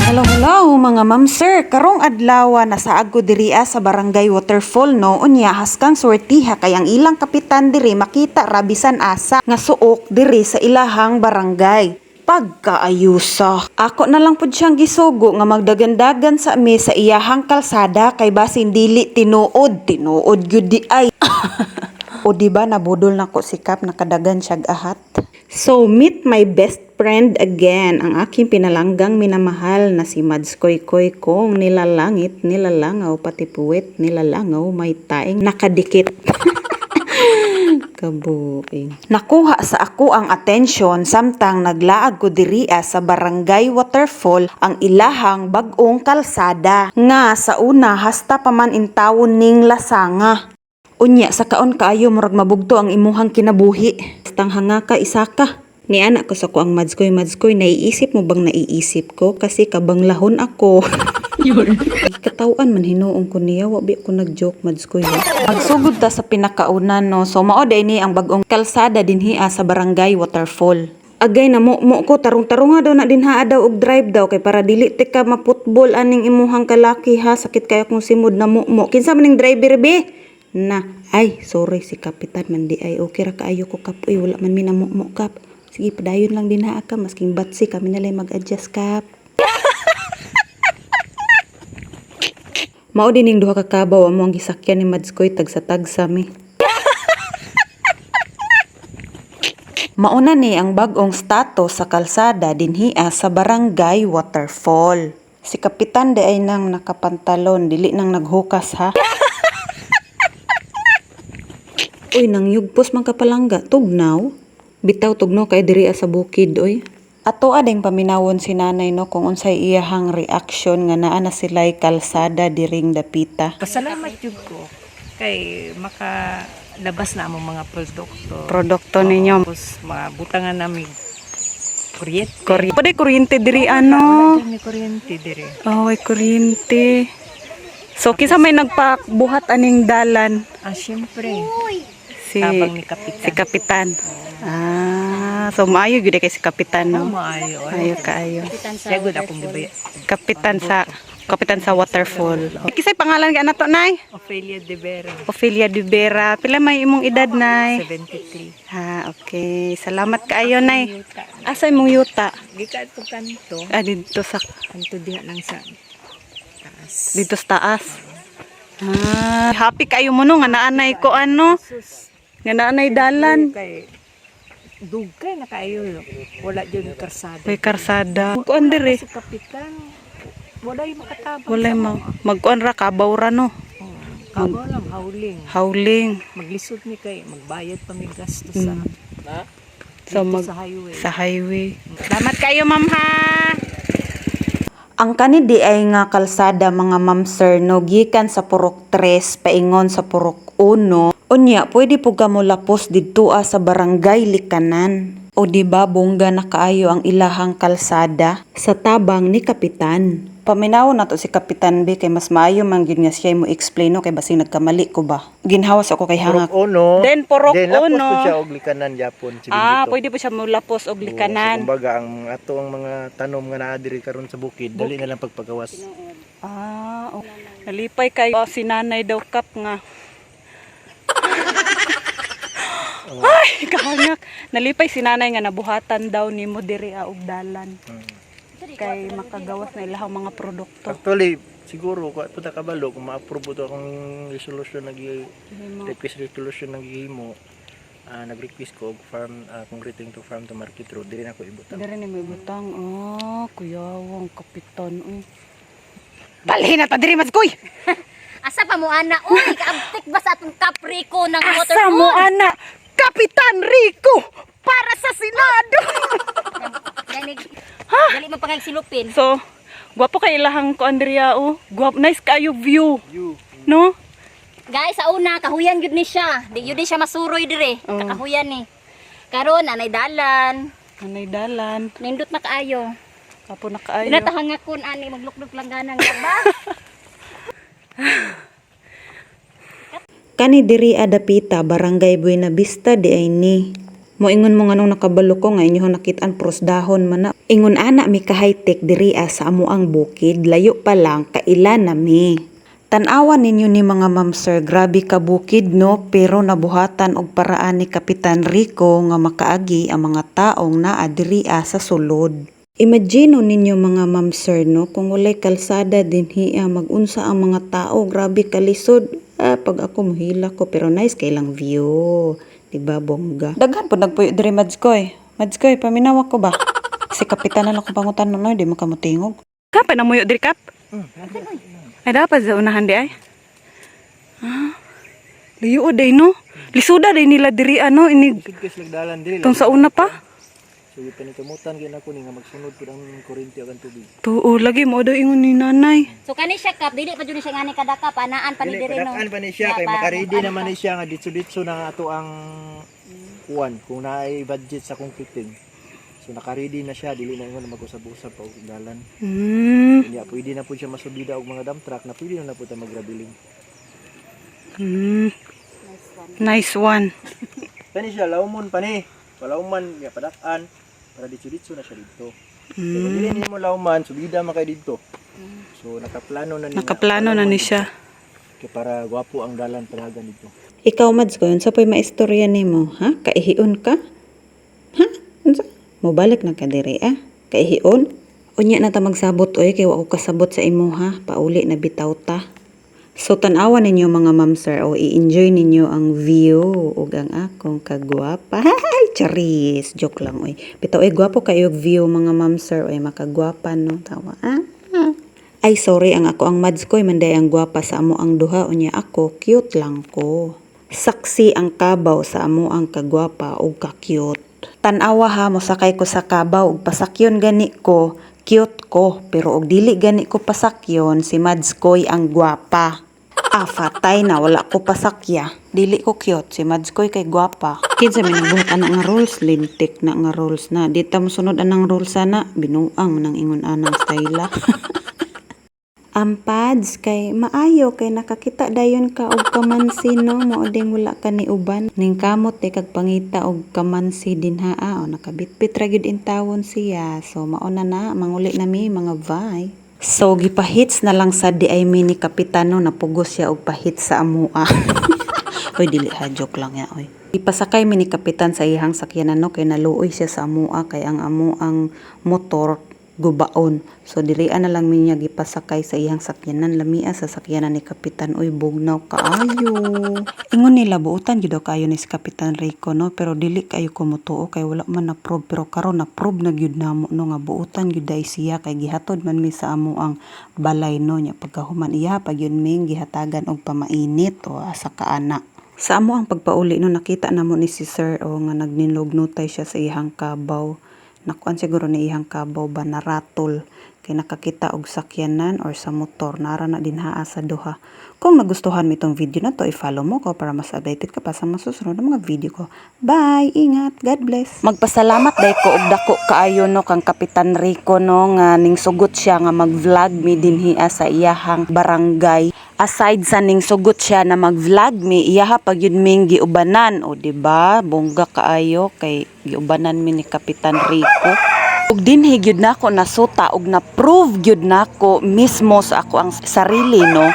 Hello, hello mga ma'am sir. Karong adlaw na sa agko diriya sa Barangay Waterfall no. Unya haskang swertiha kay ang ilang kapitan diri makita rabisan asa nga suok diri sa ilahang barangay. Pagkaayusa. Ako na lang pud siyang gisugo nga magdagandagan sa mi sa iyahang kalsada kay basin dili tinuod gyud di ay. O diba nabudol na ko sikap nakadagan siyag ahat. So meet my best friend again, ang aking pinalanggang minamahal na si Mads Koy Koy kong nilalangit, nilalangaw, pati puwet, nilalangaw, may taing nakadikit. Kabuing. Nakuha sa ako ang atensyon samtang naglaag ko diriya sa Barangay Waterfall ang ilahang bag-ong kalsada nga sa una hasta pa man intawon ning lasanga. Unya sa kaon kaayo murag mabugto ang imuhang kinabuhi. Tang hanga ka isa ka. Ni anak ko sa ko ang Mads Koy, naiisip mo bang naiisip ko? Kasi kabanglahon ako. Katawan man hinuong ko niya, wabi ko nag-joke Mads Koy. Magsugod ta sa pinakaunan no. So mao day ni ang bagong kalsada dinhi sa Barangay Waterfall. Agay na mo ko tarong-tarong daw na dinha daw og drive daw kay para dili te ka maputbol aning imuhang kalaki ha. Sakit kaya kung simod na mo. Kinsa man ning driver be? Na, ay, sorry si Kapitan man di ay okay ra kaayo ko kap. Uy, wala man minamukmo kap. Sige, padayon lang din ha ka. Masking batsi kami nalay mag-adjust kap. Mao din ning duha ka kabaw amo ang gisakyan ni Mads Koy tag sa mi. Mauna ni ang bag-ong status sa kalsada dinhi sa Barangay Waterfall. Si Kapitan di ay nang nakapantalon, dili nang naghukas ha. Uy, nang yugpos man kapalangga, tugnaw. Bitaw tugnaw kay diri sa bukid, oy. Ato ading paminawon si nanay no kung unsay iyahang reaction nga naa na sila'y kalsada diring dapita. Pasalamat jud ko kay makalabas na among mga produkto. Produkto ninyo. Tapos mabutangan namin kuryente. Pwede kuryente diri ano? May kuryente diri. Oh, ay kuryente. So kisa may nagpabuhat aning dalan? Siyempre. Si Kapitan. So maayo gyud kay si Kapitan no. Maayo. Ayo kaayo. Siya gud akong gibay. Kapitan sa Waterfall. Kisay pangalan ka nato nay? Ofelia de Vera. Ofelia de Vera. Pila may imong edad nay? 73. Okay. Salamat kaayo nay. Asa imong yuta? Gikan ko kanto. Dito sa Kanto diha lang sa taas. dito sa taas. Happy kayo mo no nga naanay ko ano? Nga naanay dalan. Kay dugay na kayo. Wala jud karsada. May karsada. Kuan dire. Si Kapitan walay makatabang. Walay magkuan ra kabaw ra no. Kabaw lang hauling. Hauling. Maglisod ni kay magbayad pa mi gasto sa sa highway. Salamat kayo ma'am ha. Ang kanidi ay nga kalsada mga ma'am sir no gikan sa purok 3 paingon sa purok 1. Unya pwede po ka mo lapos didto sa Barangay Likanan. O diba bongga na kaayo ang ilahang kalsada sa tabang ni Kapitan. Paminaw na to si Kapitan B kay mas maayo man gyud nga siya mo explain no kay basing nagkamali ko ba. Ginhawas ako kay hangak. Purok 1. Lapos po siya og likanan Japon. Pwede po siya mo lapos og likanan. Kumbaga ang ato ang mga tanom nga naa diri karon sa bukid, dali na lang pagpagawas. Nalipay kay si nanay daw kap nga. Ay, kahangak. Nalipay si nanay nga nabuhatan daw ni mo diri og dalan. Kay makagawas na ilahang mga produkto. Actually, siguro ko puta kabalo kung ma-approve to akong resolution request resolution naghihimo. Nag-request ko og farm converting to farm to market road diri na ko ibutang. Diri ni may butang. Kuyawang Kapitan. Dalhin na ta diri Mads Koy. Asa pa mo ana? Uy, kaabtik ba sa atong Caprico ng Asa Waterfall? mo ana? Kapitan Rico para sa Senado. Dali mo pangay silupin. So, gwapo kay ilahang ko Andrea Guwapo, nice kayo view. No? Guys, sa una kahuyan gyud ni siya. Di gyud siya masuroy dire. Kahuyan ni. Karon anay dalan. Anay dalan. Nindot na kaayo. Kapo na kaayo. Natahangakon ani maglukluk lang ganang ba? Kani diri adapita Barangay Buena Vista di ay ni. Moingon mo nganong nakabalo ko nga inyo nakitaan pros dahon man na. Ingon ana mi ka high-tech diri sa amuang bukid, layo pa lang kaila na mi. Tan-awan ninyo ni mga ma'am sir, grabe ka bukid no, pero nabuhatan og paraan ni Kapitan Rico nga makaagi ang mga taong naa diri sa sulod. Imagine ninyo mga ma'am sir no, kung walay kalsada dinhi magunsa ang mga tao, grabe kalisod. Pag ako mohila ko, pero nice kay lang view. Diba, bongga? Daghan po nagpuyo diri Madskoy. Madskoy, paminawa ko ba? Si Kapitan na lang ko pangutan no, di mo kamutingog. Kapay na muyo diri kap? Ay dapat sa unahan di ay. Liyo day no. Lisuda day nila diri ano ini Kasi nagdalan dili. tong sa una pa. So panikamutan gyud ako ni nga magsunod pud ang kuryente ug ang tubig. Tuo lagi mo daw ingon ni nanay. So kani siya kap, dili pa jud siya ngani kadaka panaan pa ni diri no. Padakan pa ni siya kay makaredy naman ni siya nga ditso-ditso na ato ang kuwan kung naay budget sa concreting. So nakaredy na siya, dili na ingon mag-usab-usab pa og dalan. Kanya pwede na po siya masubida og mga dump truck na pwede na po ta magrabiling. Nice one. Kani siya lawmon pa ni. Palawman ya padakan para ditso-ditso na siya dito. So kung dili nimo lawman, subida man kay dito. So nakaplano na ni. Nakaplano na ni siya. Kay para gwapo ang dalan panagan dito. Ikaw, Mads, ko yun sa po'y maistorya nimo, ha? Kaihion ka? Ha? Unsa? Mobalik na ka diri, Kaihion? Unya na ta magsabot, oy, kay wa ko kasabot sa imo, ha? Pauli na bitaw ta. So, tanawa ninyo mga ma'am sir, o i-enjoy ninyo ang view ug ang akong kagwapa. Hay, charis! Joke lang, oy. Bitaw, oy, gwapo kayo view mga ma'am sir, oy, makagwapa, no? Tawa, Ay, sorry, ang ako ang Mads ko'y manday ang gwapa sa amo ang duha, unya ako, cute lang ko. Saksi ang kabaw sa amo ang kagwapa ug ka-cute. Tanawa ha, mosakay ko sa kabaw ug pasakyon gani ko, cute ko, pero og dili gani ko pasakyon, si Mads ko'y ang gwapa. Fatay na, wala ko pasakya. Dili ko cute, si Mads ko'y kay gwapa. Kinsa may nagbuhat anang nga rules, lintik na nga rules na. Di ta mosunod anang rules sana, binuang manang ingon anang style. Ampads, kay maayo kay nakakita dayon ka og kamansi no, mao ding wala ka ni uban ning kamot kag pangita og kamansi dinha o nakabitbit ra gyud intawon siya, so mao na manguli na mi mga vai. So gipahits na lang sa di ay mini kapitano, napugos siya og pahits sa amua. Oy dili ha, joke lang ya oy. Ipasakay mi ni kapitan sa ihang sakyanan no, kay naluoy siya sa amua, kay ang amuang motor gubaon. So dirian na lang minya gipasakay sa iyang sakyanan, lamia sa sakyanan ni Kapitan. Uy, bugnaw kaayo. Ingon nila buutan gyud kayo ni si Kapitan Rico no, pero dili kayo kumutuo kay wala man na prove, pero karon na prove na gyud namo no nga buutan gyud day siya, kay gihatod man mi sa amo ang balay no nya pagkahuman iya pag yun ming gihatagan og pamainit o asa kaana. Sa amo ang pagpauli no, nakita namo ni si Sir nga nagninlognutay siya sa ihang kabaw. Nakuan siguro ni ihang kabaw ba na ratol, kay nakakita og sakyanan or sa motor, nara na din haa sa duha. Kung nagustuhan mo itong video na to, i-follow mo ko para mas updated ka pa sa masusunod na mga video ko. Bye! Ingat! God bless! Magpasalamat day ko og dako kaayo no kang Kapitan Rico no, nga ning sugot siya nga mag-vlog mi dinhi sa iyahang barangay. Aside sa ning sugot siya na mag-vlog mi, iyaha pag yun ming giubanan, o diba? Bongga kaayo kay giubanan mi ni Kapitan Rico. Ug dinhi gyud nako nasuta og na-prove gyud nako mismo sa ako ang sarili no,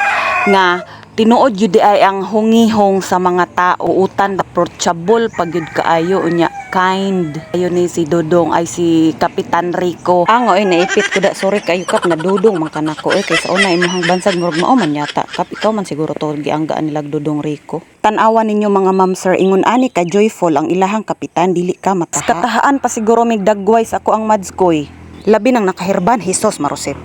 nga tinuod gyud ay ang hungihong sa mga tao, utan approachable pag gyud kaayo unya kind. Ayun ni si Dodong ay si Kapitan Rico. Oy naipit ko da, sorry kayo kap na Dodong man kanako kay sa una imong bansag murag mao man yata kap, ikaw man siguro to gianggaan nila Dodong Rico. Tan-awan ninyo mga ma'am sir, ingon ani ka joyful ang ilahang kapitan, dili ka mataha. Katahaan pa siguro mig dagway sa ako ang Mads koy. Labi nang nakahirban, Hesus marusip.